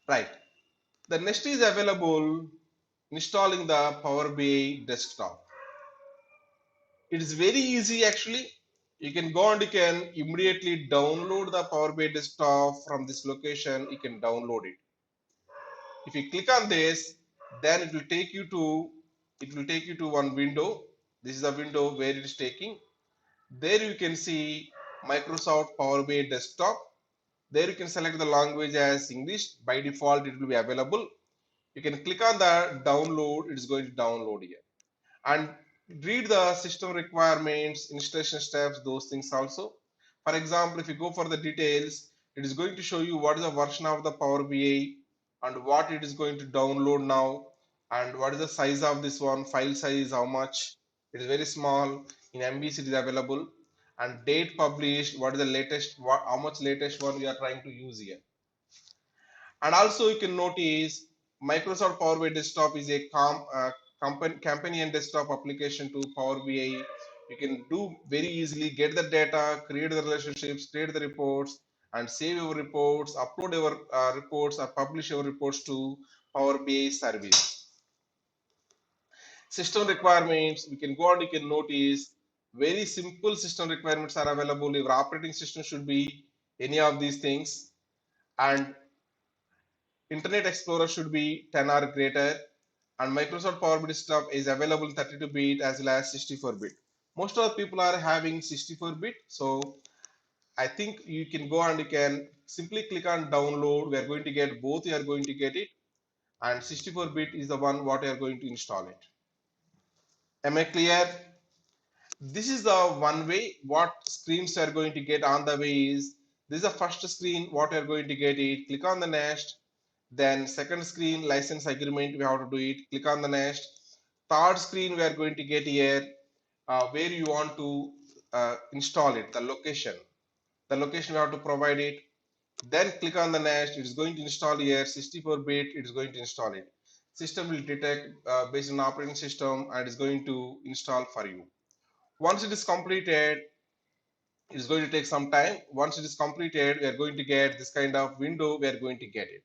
Right. The next is available installing the Power BI desktop. It is very easy actually. You can go and you can immediately download the Power BI desktop from this location. You can download it. If you click on this, then it will take you to one window. This is a window where it is taking. There you can see Microsoft Power BI desktop. There you can select the language as English. By default, it will be available. You can click on the download. It is going to download here and read the system requirements, installation steps, those things also. For example, if you go for the details, it is going to show you what is the version of the Power BI and what it is going to download now and what is the size of this one, file size, how much. It is very small. In MBs it is available and date published, what is the latest, how much latest one we are trying to use here. And also you can notice Microsoft Power BI Desktop is a companion desktop application to Power BI. You can do very easily get the data, create the relationships, create the reports, and save your reports, upload your reports, or publish your reports to Power BI service. System requirements, we can go and you can notice very simple system requirements are available. Your operating system should be any of these things, and Internet Explorer should be 10 or greater, and Microsoft Power BI Desktop is available 32-bit as well as 64-bit. Most of the people are having 64-bit, so I think you can go and you can simply click on download. We are going to get both. You are going to get it, and 64-bit is the one what you are going to install it. Am I clear? This is the one way. What screens you are going to get on the way is this is the first screen. What you are going to get it. Click on the next. Then second screen license agreement, we have to do it. Click on the next. Third screen we are going to get here where you want to install it, the location. The location we have to provide it. Then click on the next. It is going to install here 64-bit. It is going to install it. System will detect based on operating system and is going to install for you. Once it is completed, it is going to take some time. Once it is completed, we are going to get this kind of window. We are going to get it.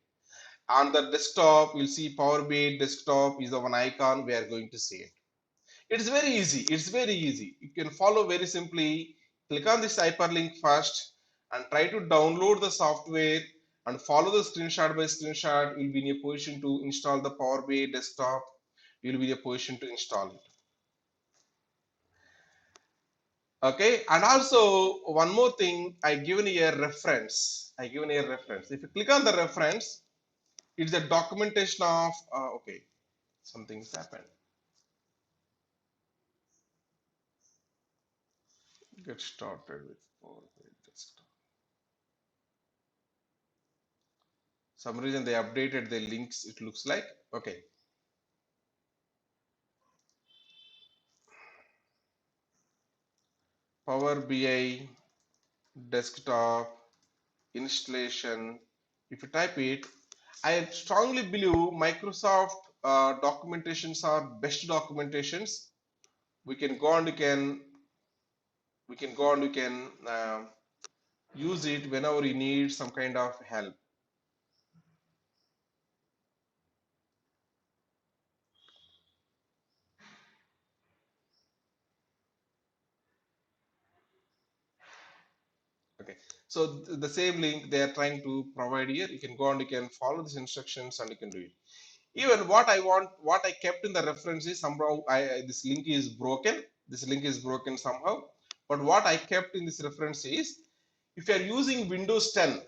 On the desktop, you'll see Power BI desktop is the one icon we are going to see it. It's very easy. It's very easy. You can follow very simply. Click on this hyperlink first and try to download the software and follow the screenshot by screenshot. You'll be in a position to install the Power BI desktop. You'll be in a position to install it. Okay, and also one more thing, I given a reference. I given a reference. If you click on the reference, it's a documentation of okay, something's happened. Get started with Power BI desktop. Some reason they updated the links, it looks like. Okay. Power BI desktop installation. If you type it, I strongly believe Microsoft documentations are best documentations. We can go and we can use it whenever you need some kind of help. Okay, so the same link they are trying to provide here. You can go and you can follow these instructions and you can do it. Even what I want, what I kept in the reference is somehow this link is broken. This link is broken somehow. But what I kept in this reference is if you are using Windows 10,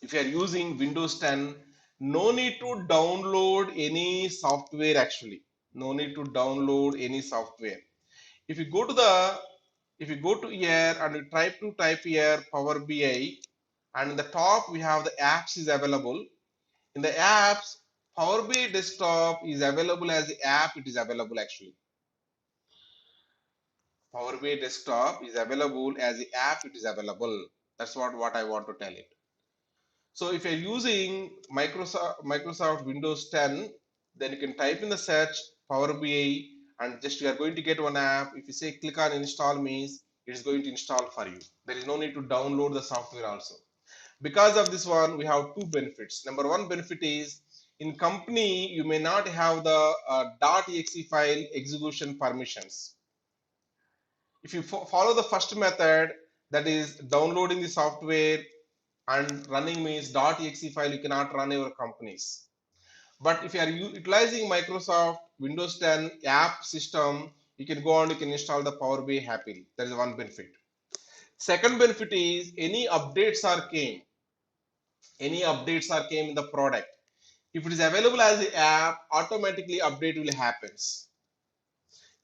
if you are using Windows 10, no need to download any software actually. No need to download any software. If you go to the if you go to here and you try to type here Power BI, and in the top we have the apps is available. In the apps, Power BI desktop is available as the app. It is available actually. Power BI desktop is available as the app. It is available. That's what I want to tell it. So if you're using Microsoft Windows 10, then you can type in the search Power BI and just you are going to get one app. If you say click on install means it is going to install for you. There is no need to download the software also. Because of this one, we have two benefits. Number one benefit is in company, you may not have the .exe file execution permissions. If you follow the first method, that is downloading the software and running means .exe file, you cannot run your companies. But if you are utilizing Microsoft Windows 10 app system, you can go on, you can install the Power BI happily. That is one benefit. Second benefit is any updates came in the product. If it is available as an app, automatically update will happens.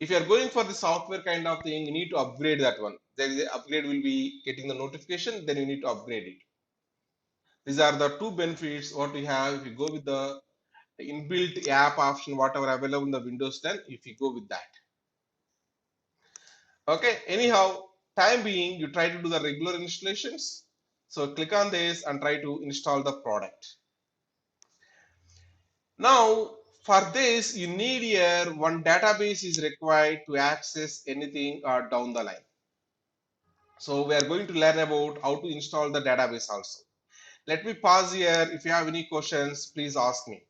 If you are going for the software kind of thing, you need to upgrade that one. There is a upgrade will be getting the notification, then you need to upgrade it. These are the two benefits what we have if you go with the inbuilt app option, whatever available in the Windows 10, if you go with that. Okay, anyhow, time being, you try to do the regular installations. So click on this and try to install the product. Now, for this, you need here one database is required to access anything down the line. So we are going to learn about how to install the database also. Let me pause here. If you have any questions, please ask me.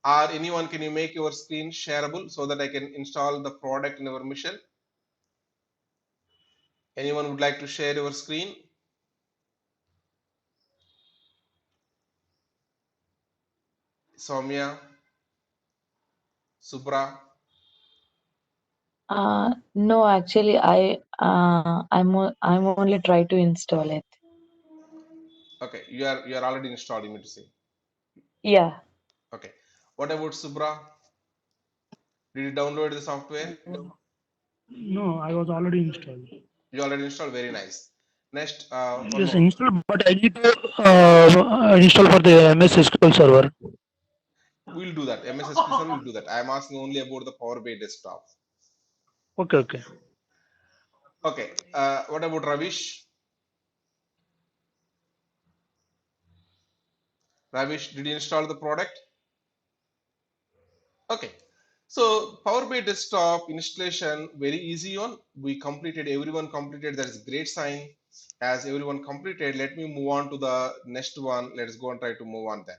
Or anyone, can you make your screen shareable so that I can install the product in our mission? Anyone would like to share your screen? Soumya, Subra. No, actually, I'm only try to install it. Okay, you are already installed, you mean to say. Yeah. Okay. What about Subra? Did you download the software? No, I was already installed. You already installed, very nice. Next, one Yes, more. installed, but I need to install for the MS SQL server. We'll do that. MSSP sir will do that. I am asking only about the Power BI desktop. Okay, okay. Okay. What about Ravish? Ravish, did you install the product? Okay. So Power BI desktop installation, very easy one. We completed, everyone completed. That is great sign. As everyone completed, let me move on to the next one. Let's go and try to move on then.